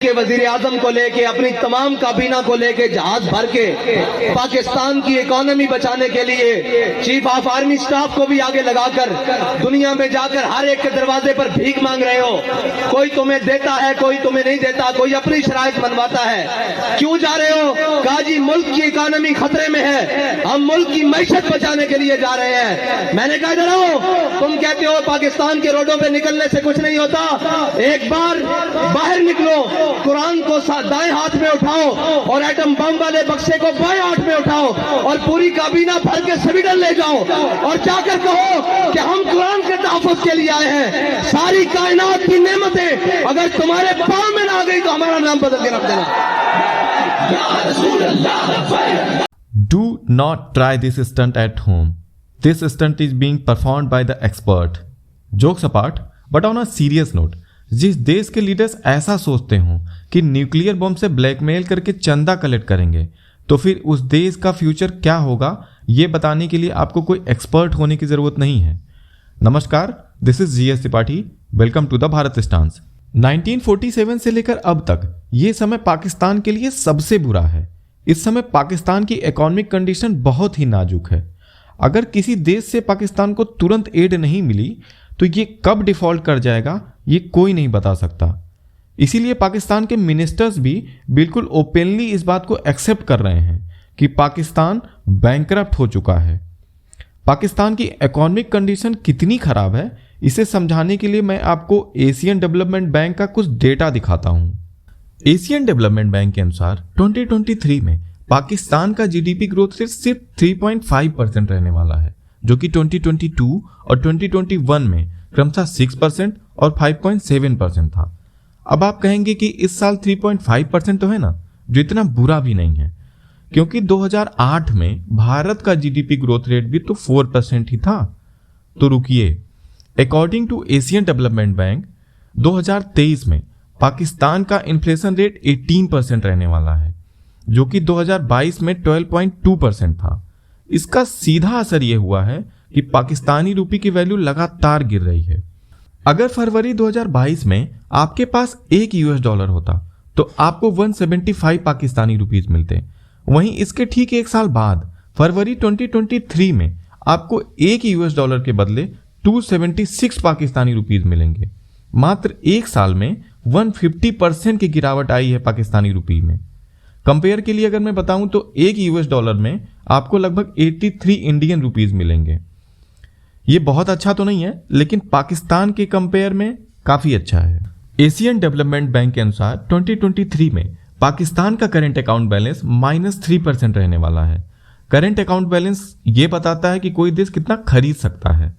के वजीर आजम को लेके, अपनी तमाम काबीना को लेके जहाज भर के पाकिस्तान की इकोनॉमी बचाने के लिए चीफ ऑफ आर्मी स्टाफ को भी आगे लगाकर दुनिया में जाकर हर एक के दरवाजे पर भीख मांग रहे हो। कोई तुम्हें देता है, कोई तुम्हें नहीं देता, कोई अपनी शराइत बनवाता है। क्यों जा रहे हो? कहा जी मुल्क की इकोनॉमी खतरे में है, हम मुल्क की मैशत बचाने के लिए जा रहे हैं। मैंने कहा इधर आओ, तुम कहते हो पाकिस्तान के रोडों पे निकलने से कुछ नहीं होता, एक बार बाहर निकलो, कुरान को दाएं हाथ में उठाओ और एटम बम वाले बक्से को बाएं हाथ में उठाओ और पूरी काबीना भर के स्वीडन ले जाओ और जाकर कहो कि हम कुरान के तहफ़्फ़ुज़ के लिए आए हैं। सारी कायनात की नेमतें अगर तुम्हारे पांव में ना आ गई तो हमारा नाम बदल के रख देना। Do not try this stunt at home. This stunt is being performed by the expert. Jokes apart, but on a serious note, जिस देश के लीडर्स ऐसा सोचते हों कि न्यूक्लियर बम से ब्लैकमेल करके चंदा कलेक्ट करेंगे, तो फिर उस देश का फ्यूचर क्या होगा, ये बताने के लिए आपको कोई एक्सपर्ट होने की ज़रूरत नहीं है। नमस्कार, this is GS Tripathi. Welcome to the Bharat stance. 1947 से लेकर अब तक ये समय पाकिस्तान के लिए सबसे बुरा है। इस समय पाकिस्तान की इकोनॉमिक कंडीशन बहुत ही नाजुक है। अगर किसी देश से पाकिस्तान को तुरंत एड नहीं मिली तो ये कब डिफॉल्ट कर जाएगा ये कोई नहीं बता सकता। इसीलिए पाकिस्तान के मिनिस्टर्स भी बिल्कुल ओपनली इस बात को एक्सेप्ट कर रहे हैं कि पाकिस्तान बैंकरप्ट हो चुका है। पाकिस्तान की इकोनॉमिक कंडीशन कितनी खराब है, इसे समझाने के लिए मैं आपको एशियन डेवलपमेंट बैंक का कुछ डेटा दिखाता हूं। एशियन डेवलपमेंट बैंक के अनुसार 2023 में पाकिस्तान का GDP ग्रोथ रेट सिर्फ 3.5% रहने वाला है, जो कि 2022 और 2021 में क्रमशः 6% और 5.7% था। अब आप कहेंगे कि इस साल 3.5% तो है ना, जो इतना बुरा भी नहीं है, क्योंकि 2008 में भारत का GDP ग्रोथ रेट भी तो 4% ही था। तो रुकिए, according to Asian development bank 2023 में पाकिस्तान का इन्फ्लेशन रेट 18% रहने वाला है, जो कि 2022 में 12.2% था। इसका सीधा असर यह हुआ है कि पाकिस्तानी रुपये की वैल्यू लगातार गिर रही है। अगर फरवरी 2022 में आपके पास $1 होता तो आपको 175 पाकिस्तानी रुपीस मिलते। वहीं इसके ठीक एक साल बाद फरवरी 2023 में आपको $1 के बदले 276 पाकिस्तानी रुपीस मिलेंगे। मात्र एक साल में 150% की गिरावट आई है पाकिस्तानी रुपये में। कंपेयर के लिए अगर मैं बताऊं तो $1 में आपको लगभग 83 इंडियन रुपीस मिलेंगे। ये बहुत अच्छा तो नहीं है, लेकिन पाकिस्तान के कंपेयर में काफी अच्छा है। एशियन डेवलपमेंट बैंक के अनुसार 2023 में पाकिस्तान का करंट अकाउंट बैलेंस -3% रहने वाला है। करंट अकाउंट बैलेंस ये बताता है कि कोई देश कितना खरीद सकता है।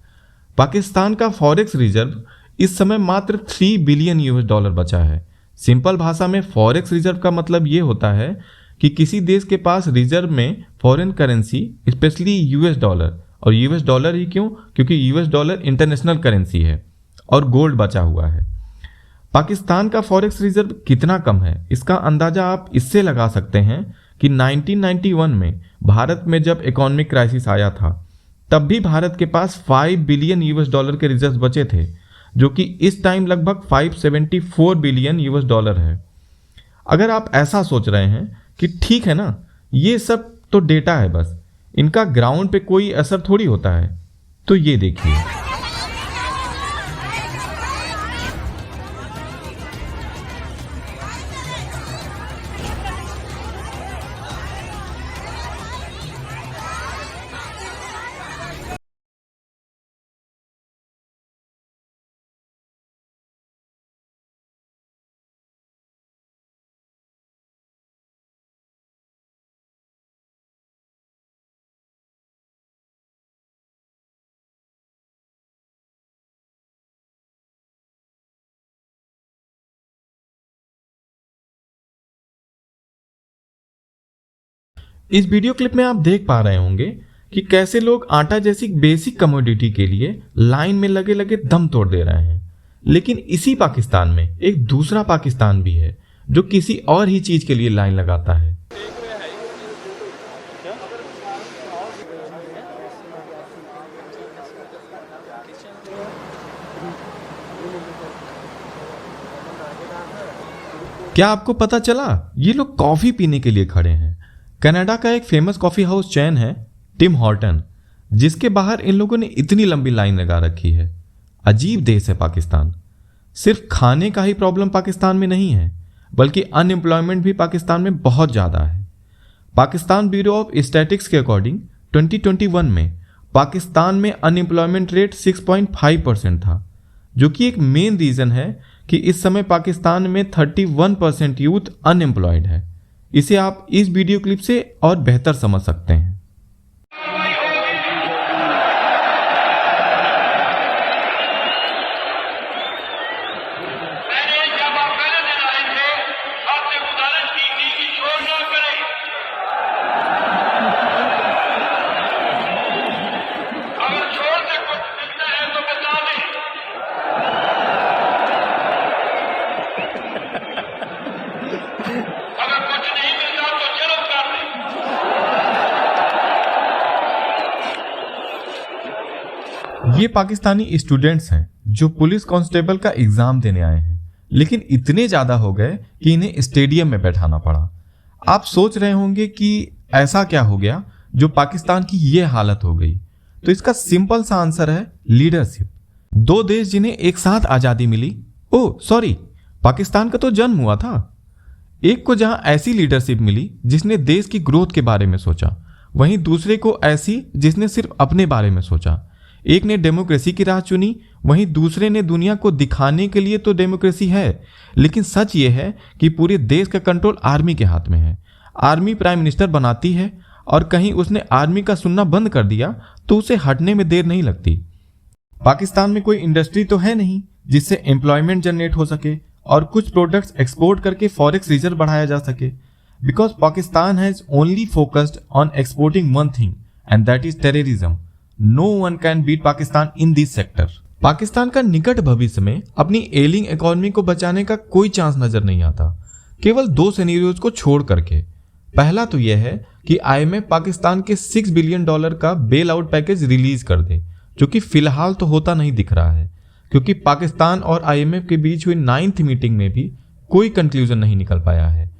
पाकिस्तान का फॉरेक्स रिजर्व इस समय मात्र $3 बिलियन बचा है। सिंपल भाषा में फॉरेक्स रिजर्व का मतलब ये होता है कि किसी देश के पास रिजर्व में फॉरेन करेंसी, स्पेशली $, और $, ही क्यों, क्योंकि $, इंटरनेशनल करेंसी है, और गोल्ड बचा हुआ है। पाकिस्तान का फॉरेक्स रिजर्व कितना कम है, इसका अंदाजा आप इससे लगा सकते हैं कि 1991 में भारत में जब इकोनॉमिक क्राइसिस आया था, तब भी भारत के पास $5 बिलियन के रिजर्व बचे थे, जो कि इस टाइम लगभग $574 बिलियन है। अगर आप ऐसा सोच रहे हैं कि ठीक है ना, ये सब तो डेटा है बस, इनका ग्राउंड पे कोई असर थोड़ी होता है, तो ये देखिए। इस वीडियो क्लिप में आप देख पा रहे होंगे कि कैसे लोग आटा जैसी बेसिक कमोडिटी के लिए लाइन में लगे लगे दम तोड़ दे रहे हैं। लेकिन इसी पाकिस्तान में एक दूसरा पाकिस्तान भी है जो किसी और ही चीज के लिए लाइन लगाता है। क्या आपको पता चला ये लोग कॉफी पीने के लिए खड़े हैं। कनाडा का एक फेमस कॉफी हाउस चेन है टिम हॉर्टन, जिसके बाहर इन लोगों ने इतनी लंबी लाइन लगा रखी है। अजीब देश है पाकिस्तान। सिर्फ खाने का ही प्रॉब्लम पाकिस्तान में नहीं है, बल्कि अनएम्प्लॉयमेंट भी पाकिस्तान में बहुत ज़्यादा है। पाकिस्तान ब्यूरो ऑफ स्टैटिस्टिक्स के अकॉर्डिंग 2021 में पाकिस्तान में अनएम्प्लॉयमेंट रेट 6.5% था, जो कि एक मेन रीज़न है कि इस समय पाकिस्तान में 31% यूथ अनएम्प्लॉयड है। इसे आप इस वीडियो क्लिप से और बेहतर समझ सकते हैं। ये पाकिस्तानी स्टूडेंट्स हैं जो पुलिस कांस्टेबल का एग्जाम देने आए हैं, लेकिन इतने ज्यादा हो गए कि इन्हें स्टेडियम में बैठाना पड़ा। आप सोच रहे होंगे कि ऐसा क्या हो गया जो पाकिस्तान की ये हालत हो गई। तो इसका सिंपल सा आंसर है लीडरशिप। दो देश जिन्हें एक साथ आजादी मिली, पाकिस्तान का तो जन्म हुआ था। एक को जहां ऐसी लीडरशिप मिली जिसने देश की ग्रोथ के बारे में सोचा, वहीं दूसरे को ऐसी जिसने सिर्फ अपने बारे में सोचा। एक ने डेमोक्रेसी की राह चुनी, वहीं दूसरे ने दुनिया को दिखाने के लिए तो डेमोक्रेसी है, लेकिन सच ये है कि पूरे देश का कंट्रोल आर्मी के हाथ में है। आर्मी प्राइम मिनिस्टर बनाती है, और कहीं उसने आर्मी का सुनना बंद कर दिया तो उसे हटने में देर नहीं लगती। पाकिस्तान में कोई इंडस्ट्री तो है नहीं जिससे एम्प्लॉयमेंट जनरेट हो सके और कुछ प्रोडक्ट्स एक्सपोर्ट करके फॉरेक्स रिजर्व बढ़ाया जा सके, because Pakistan has only focused on exporting one thing, and that is terrorism. No one can beat Pakistan in this sector. Pakistan का निकट भविष्य में अपनी एलिंग इकोनॉमी को बचाने का कोई चांस नजर नहीं आता, केवल दो सिनेरियोज को छोड़ करके। पहला तो यह है कि IMF पाकिस्तान के $6 बिलियन का बेल आउट पैकेज रिलीज कर दे, जो कि फिलहाल तो होता नहीं दिख रहा है, क्योंकि पाकिस्तान और IMF के बीच हुई 9th मीटिंग में भी कोई कंक्लूजन नहीं निकल पाया है।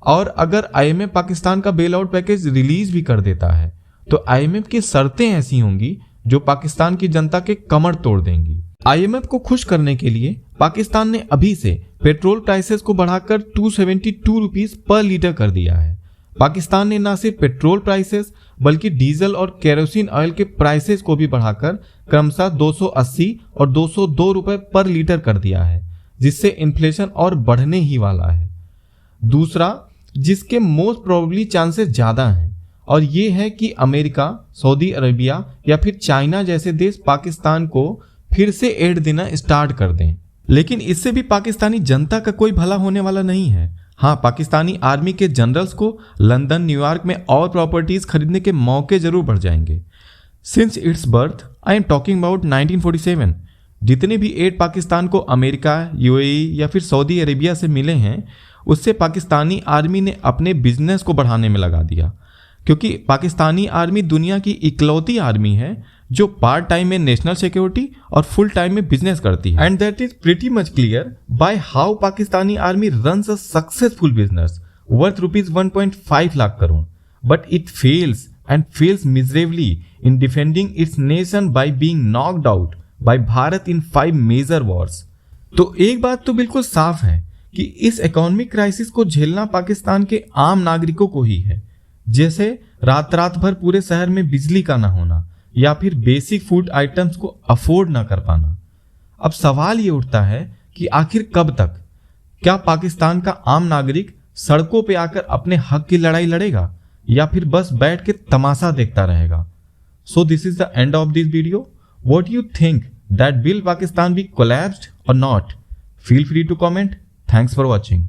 और अगर IMF पाकिस्तान का बेल आउट पैकेज रिलीज भी कर देता है तो IMF की शर्तें ऐसी होंगी जो पाकिस्तान की जनता के कमर तोड़ देंगी। IMF को खुश करने के लिए पाकिस्तान ने अभी से पेट्रोल प्राइसेस को बढ़ाकर 272 रुपीस पर लीटर कर दिया है। पाकिस्तान ने न सिर्फ पेट्रोल प्राइसेस बल्कि डीजल और केरोसिन ऑयल के प्राइसेस को भी बढ़ाकर क्रमशः 280 और 202 रुपए पर लीटर कर दिया है, जिससे इन्फ्लेशन और बढ़ने ही वाला है। दूसरा, जिसके मोस्ट प्रोबेबली चांसेस ज्यादा हैं, और ये है कि अमेरिका, सऊदी अरेबिया या फिर चाइना जैसे देश पाकिस्तान को फिर से एड देना स्टार्ट कर दें। लेकिन इससे भी पाकिस्तानी जनता का कोई भला होने वाला नहीं है। हाँ, पाकिस्तानी आर्मी के जनरल्स को लंदन, न्यूयॉर्क में और प्रॉपर्टीज खरीदने के मौके जरूर बढ़ जाएंगे। Since it's birth, I am talking about 1947, जितने भी एड पाकिस्तान को अमेरिका, UAE या फिर सऊदी अरेबिया से मिले हैं, उससे पाकिस्तानी आर्मी ने अपने बिजनेस को बढ़ाने में लगा दिया, क्योंकि पाकिस्तानी आर्मी दुनिया की इकलौती आर्मी है जो पार्ट टाइम में नेशनल सिक्योरिटी और फुल टाइम में बिजनेस करती है। And that is pretty much clear by how Pakistani army runs a successful business worth ₹1.5 lakh crore, but it fails and fails miserably in defending its nation by being knocked out by Bharat in 5 major wars. तो एक बात तो बिल्कुल साफ है कि इस economic crisis को झेलना पाकिस्तान के आम नागरिकों को ही है, जैसे रात भर पूरे शहर में बिजली का ना होना या फिर बेसिक फूड आइटम्स को अफोर्ड ना कर पाना। अब सवाल ये उठता है कि आखिर कब तक? क्या पाकिस्तान का आम नागरिक सड़कों पे आकर अपने हक की लड़ाई लड़ेगा या फिर बस बैठ के तमाशा देखता रहेगा? So this is the end of this video. What you think, that will Pakistan be collapsed और not? Feel free to comment. Thanks for watching.